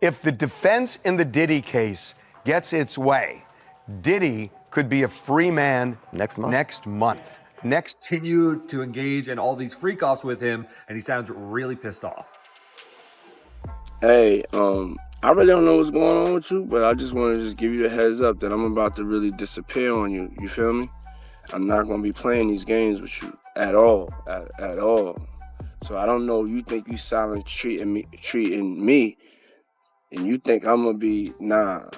If the defense in the Diddy case gets its way, Diddy could be a free man next month. Continue to engage in all these freak-offs with him, and he sounds really pissed off. Hey, I really don't know what's going on with you, but I just want to just give you a heads up that I'm about to really disappear on you. You feel me? I'm not going to be playing these games with you at all, at all. So I don't know, you think you silent treating me, and you think I'm going to be, nah.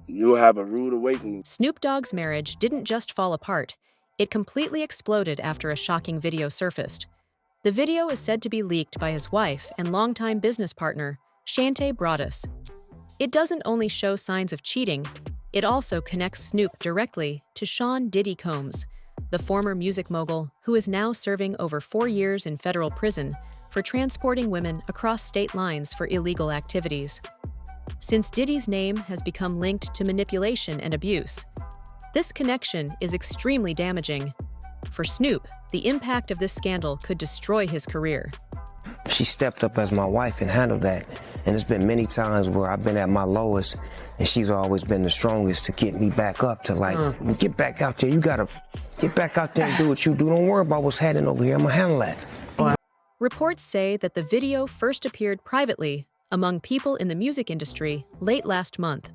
You'll have a rude awakening. Snoop Dogg's marriage didn't just fall apart. It completely exploded after a shocking video surfaced. The video is said to be leaked by his wife and longtime business partner, Shantae Broaddus. It doesn't only show signs of cheating, it also connects Snoop directly to Sean Diddy Combs, the former music mogul who is now serving over 4 years in federal prison for transporting women across state lines for illegal activities. Since Diddy's name has become linked to manipulation and abuse, this connection is extremely damaging. For Snoop, the impact of this scandal could destroy his career. She stepped up as my wife and handled that. And there's been many times where I've been at my lowest, and she's always been the strongest to get me back up to like, get back out there. You gotta get back out there and do what you do. Don't worry about what's happening over here. I'm gonna handle that. Reports say that the video first appeared privately among people in the music industry late last month,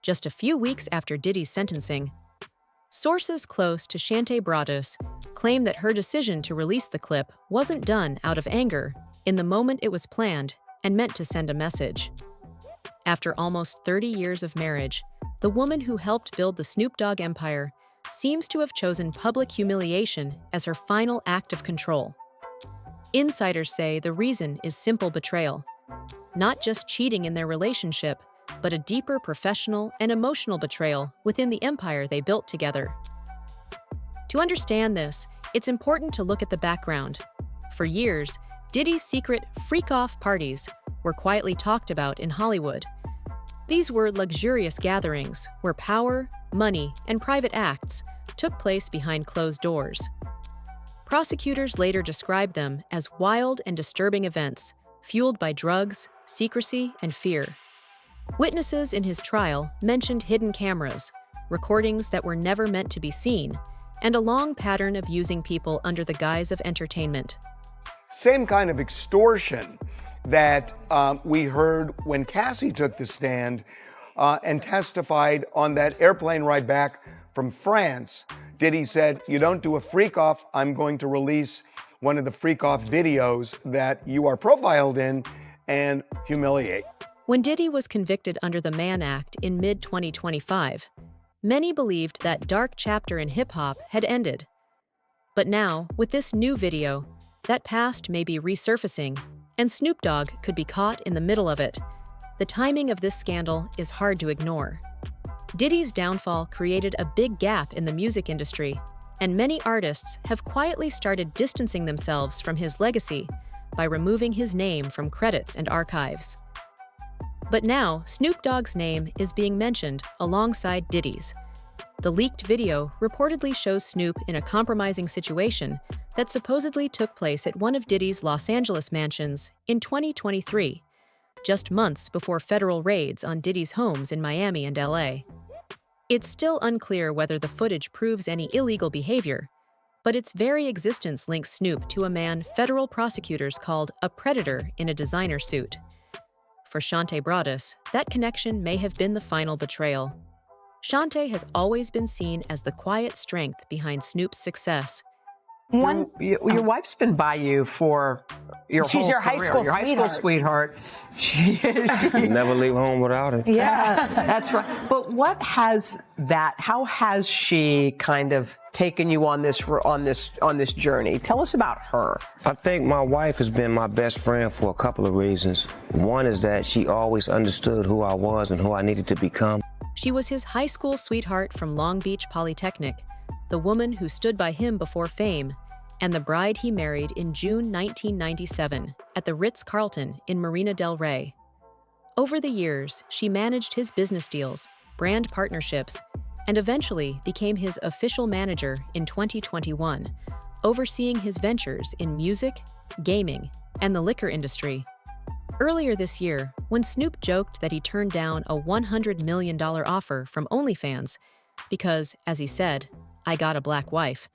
just a few weeks after Diddy's sentencing. Sources close to Shantae Broaddus claim that her decision to release the clip wasn't done out of anger in the moment it was planned and meant to send a message. After almost 30 years of marriage, the woman who helped build the Snoop Dogg empire seems to have chosen public humiliation as her final act of control. Insiders say the reason is simple betrayal, not just cheating in their relationship, but a deeper professional and emotional betrayal within the empire they built together. To understand this, it's important to look at the background. For years, Diddy's secret freak-off parties were quietly talked about in Hollywood. These were luxurious gatherings where power, money, and private acts took place behind closed doors. Prosecutors later described them as wild and disturbing events, fueled by drugs, secrecy, and fear. Witnesses in his trial mentioned hidden cameras, recordings that were never meant to be seen, and a long pattern of using people under the guise of entertainment. Same kind of extortion that we heard when Cassie took the stand and testified on that airplane ride back from France. Diddy said, "You don't do a freak-off, I'm going to release one of the freak-off videos that you are profiled in and humiliate." When Diddy was convicted under the Mann Act in mid-2025, many believed that dark chapter in hip-hop had ended. But now, with this new video, that past may be resurfacing, and Snoop Dogg could be caught in the middle of it. The timing of this scandal is hard to ignore. Diddy's downfall created a big gap in the music industry, and many artists have quietly started distancing themselves from his legacy by removing his name from credits and archives. But now, Snoop Dogg's name is being mentioned alongside Diddy's. The leaked video reportedly shows Snoop in a compromising situation that supposedly took place at one of Diddy's Los Angeles mansions in 2023, just months before federal raids on Diddy's homes in Miami and LA. It's still unclear whether the footage proves any illegal behavior, but its very existence links Snoop to a man federal prosecutors called a predator in a designer suit. For Shantae Broaddus, that connection may have been the final betrayal. Shantae has always been seen as the quiet strength behind Snoop's success. Your wife's been by you for your She's whole your career. high school your sweetheart. high school sweetheart. She Never leave home without her. Yeah, that's right. But how has she kind of taken you on this journey? Tell us about her. I think my wife has been my best friend for a couple of reasons. One is that she always understood who I was and who I needed to become. She was his high school sweetheart from Long Beach Polytechnic, the woman who stood by him before fame, and the bride he married in June 1997 at the Ritz-Carlton in Marina del Rey. Over the years, she managed his business deals, brand partnerships, and eventually became his official manager in 2021, overseeing his ventures in music, gaming, and the liquor industry. Earlier this year, when Snoop joked that he turned down a $100 million offer from OnlyFans because, as he said, "I got a black wife,"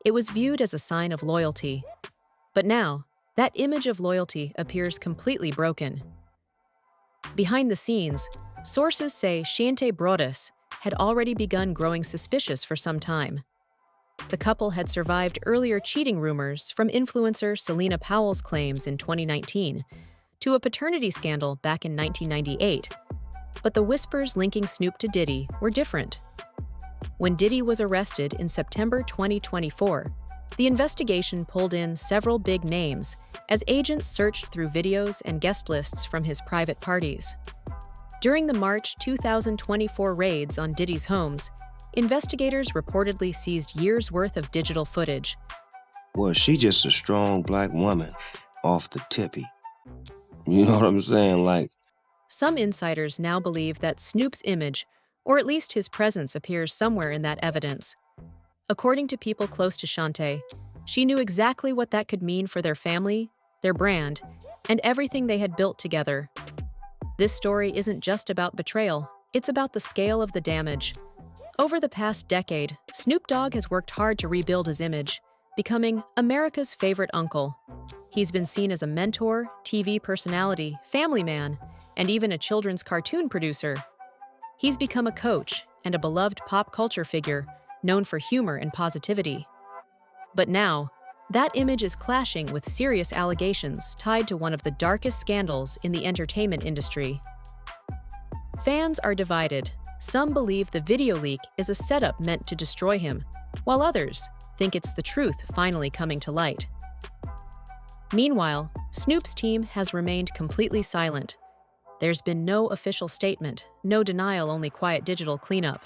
it was viewed as a sign of loyalty. But now, that image of loyalty appears completely broken. Behind the scenes, sources say Shante Broaddus had already begun growing suspicious for some time. The couple had survived earlier cheating rumors from influencer Selena Powell's claims in 2019 to a paternity scandal back in 1998. But the whispers linking Snoop to Diddy were different. When Diddy was arrested in September 2024, the investigation pulled in several big names as agents searched through videos and guest lists from his private parties. During the March 2024 raids on Diddy's homes, investigators reportedly seized years' worth of digital footage. Well, she just a strong black woman off the tippy. You know what I'm saying? Like, Some insiders now believe that Snoop's image, or at least his presence, appears somewhere in that evidence. According to people close to Shante, she knew exactly what that could mean for their family, their brand, and everything they had built together. This story isn't just about betrayal, it's about the scale of the damage. Over the past decade, Snoop Dogg has worked hard to rebuild his image, becoming America's favorite uncle. He's been seen as a mentor, TV personality, family man, and even a children's cartoon producer. He's become a coach and a beloved pop culture figure, known for humor and positivity. But now, that image is clashing with serious allegations tied to one of the darkest scandals in the entertainment industry. Fans are divided. Some believe the video leak is a setup meant to destroy him, while others think it's the truth finally coming to light. Meanwhile, Snoop's team has remained completely silent. There's been no official statement, no denial, only quiet digital cleanup.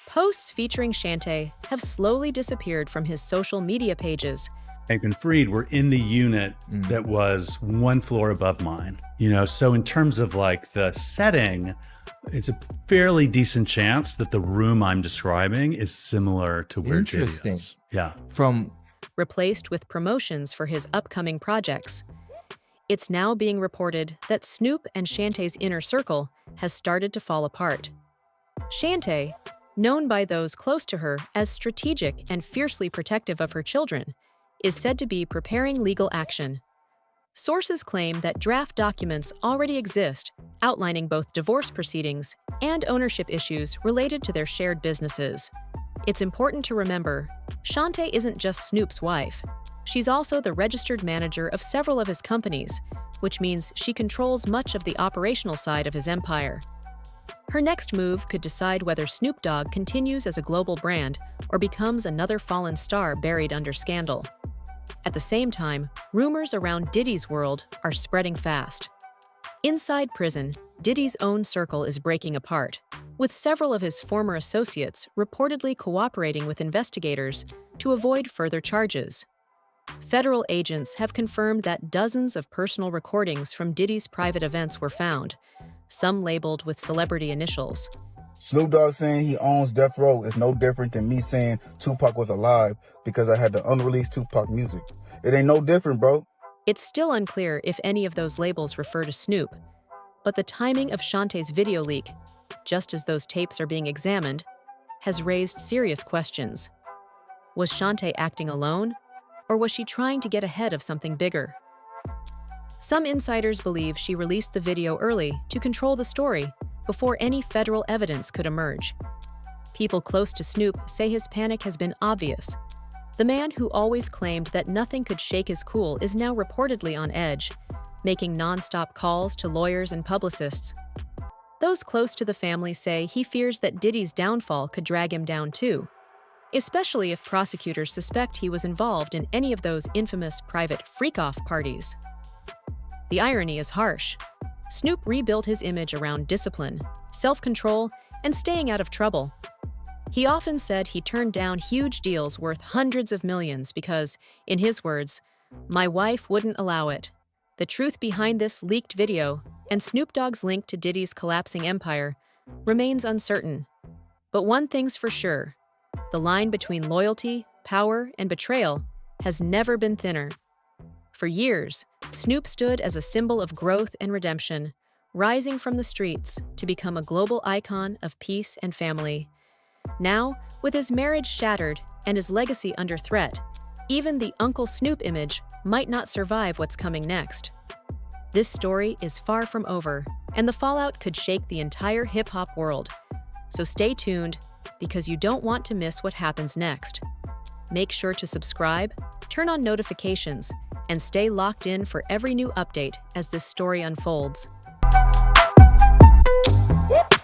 Posts featuring Shante have slowly disappeared from his social media pages. And Freed were in the unit that was one floor above mine. You know, so in terms of like the setting, it's a fairly decent chance that the room I'm describing is similar to where Diddy Interesting. is. Yeah. Replaced with promotions for his upcoming projects. It's now being reported that Snoop and Shantae's inner circle has started to fall apart. Shante, known by those close to her as strategic and fiercely protective of her children, is said to be preparing legal action. Sources claim that draft documents already exist, outlining both divorce proceedings and ownership issues related to their shared businesses. It's important to remember, Shante isn't just Snoop's wife. She's also the registered manager of several of his companies, which means she controls much of the operational side of his empire. Her next move could decide whether Snoop Dogg continues as a global brand or becomes another fallen star buried under scandal. At the same time, rumors around Diddy's world are spreading fast. Inside prison, Diddy's own circle is breaking apart, with several of his former associates reportedly cooperating with investigators to avoid further charges. Federal agents have confirmed that dozens of personal recordings from Diddy's private events were found, some labeled with celebrity initials. Snoop Dogg saying he owns Death Row is no different than me saying Tupac was alive because I had the unreleased Tupac music. It ain't no different, bro. It's still unclear if any of those labels refer to Snoop, but the timing of Shantae's video leak, just as those tapes are being examined, has raised serious questions. Was Shante acting alone, or was she trying to get ahead of something bigger? Some insiders believe she released the video early to control the story before any federal evidence could emerge. People close to Snoop say his panic has been obvious. The man who always claimed that nothing could shake his cool is now reportedly on edge, making nonstop calls to lawyers and publicists. Those close to the family say he fears that Diddy's downfall could drag him down too, especially if prosecutors suspect he was involved in any of those infamous private freak-off parties. The irony is harsh. Snoop rebuilt his image around discipline, self-control, and staying out of trouble. He often said he turned down huge deals worth hundreds of millions because, in his words, "My wife wouldn't allow it." The truth behind this leaked video and Snoop Dogg's link to Diddy's collapsing empire remains uncertain. But one thing's for sure, the line between loyalty, power, and betrayal has never been thinner. For For years, Snoop stood as a symbol of growth and redemption, rising from the streets to become a global icon of peace and family. Now, with his marriage shattered and his legacy under threat, even the Uncle Snoop image might not survive what's coming next. This story is far from over, and the fallout could shake the entire hip-hop world. So stay tuned, because you don't want to miss what happens next. Make sure to subscribe, turn on notifications, and stay locked in for every new update as this story unfolds. Whoop.